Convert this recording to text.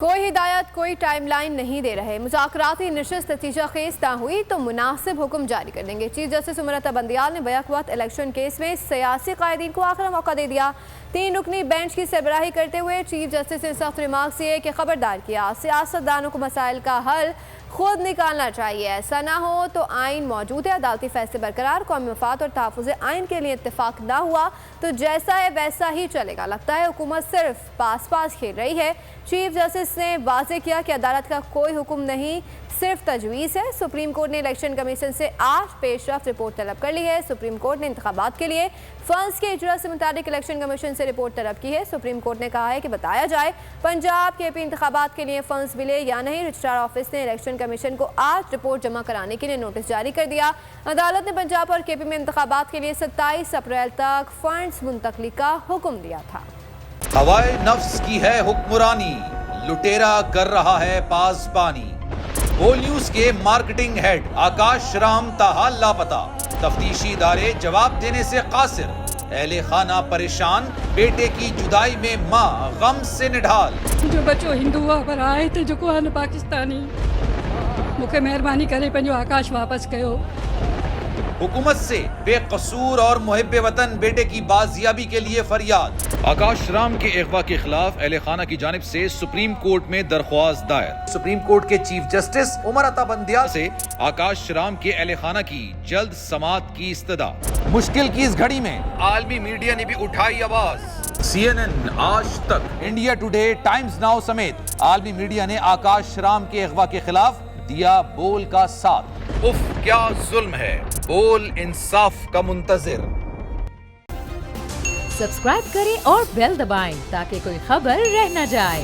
कोई हिदायत, कोई टाइमलाइन नहीं दे रहे। मुज़ाकराती नशिस्त नतीजा खेज ना हुई तो मुनासिब हुक्म जारी कर देंगे। चीफ जस्टिस उमरता बंदियाल ने बैक वक्त इलेक्शन केस में सियासी कायदीन को आखिरी मौका दे दिया। 3 रुकनी बेंच की सरबराही करते हुए चीफ जस्टिस ने सख्त रिमार्क्स दिए कि खबरदार किया, सियासतदानों को मसाइल का हल खुद निकालना चाहिए। ऐसा ना हो तो आइन मौजूद है, अदालती फैसले बरकरार, कौमी मफाद और तहफ़्फ़ुज़ आइन के लिए इत्तेफाक ना हुआ तो जैसा है वैसा ही चलेगा। लगता है हुकूमत सिर्फ पास खेल रही है। चीफ जस्टिस ने वाज़ेह किया कि अदालत का कोई हुक्म नहीं, सिर्फ तजवीज़ है। सुप्रीम कोर्ट ने इलेक्शन कमीशन से 8 पेशरफ्त रिपोर्ट तलब कर ली है। सुप्रीम कोर्ट ने इंतखाबात के लिए फंड्स के इजरा से मुताबिक इलेक्शन कमीशन से रिपोर्ट तलब की है। सुप्रीम कोर्ट ने कहा है कि बताया जाए पंजाब KP इंतखाबात के लिए फंड्स मिले या नहीं। रजिस्ट्रार ऑफिस ने इलेक्शन कमीशन को आज रिपोर्ट जमा कराने के लिए नोटिस जारी कर दिया। अदालत ने पंजाब और KP में इंतखाबात के लिए 27 अप्रैल तक फंड्स मुंतकली का हुक्म दिया था। हवाए नफ्स की है हुक्मरानी, लुटेरा कर रहा है पासबानी। बोल न्यूज के मार्केटिंग हेड आकाश राम ताहा लापता, तफ्तीशी इदारे जवाब देने से कासिर। अहले खाना परेशान, बेटे की जुदाई में माँ गम से निढाल। जो बच्चो हिंदू पर आए थे, जो को पाकिस्तानी, मुझे मेहरबानी करे पंहिंजो आकाश वापस कयो। हुकूमत से बेकसूर और मुहिब्बे वतन बेटे की बाजियाबी के लिए फरियाद। आकाश राम के अगवा के खिलाफ अहले खाना की जानिब से सुप्रीम कोर्ट में दरख्वास्त दायर। सुप्रीम कोर्ट के चीफ जस्टिस उमरता बंदियाल से आकाश राम के अहले खाना की जल्द समाअत की इस्तदा। मुश्किल की इस घड़ी में आलमी मीडिया ने भी उठाई आवाज। CNN, आज तक, इंडिया टुडे, टाइम्स नाउ समेत आलमी मीडिया ने आकाश राम के अगवा के खिलाफ दिया बोल का साथ। उफ क्या जुल्म है, बोल इंसाफ का मुंतजिर। सब्सक्राइब करें और बेल दबाएं ताकि कोई खबर रह न जाए।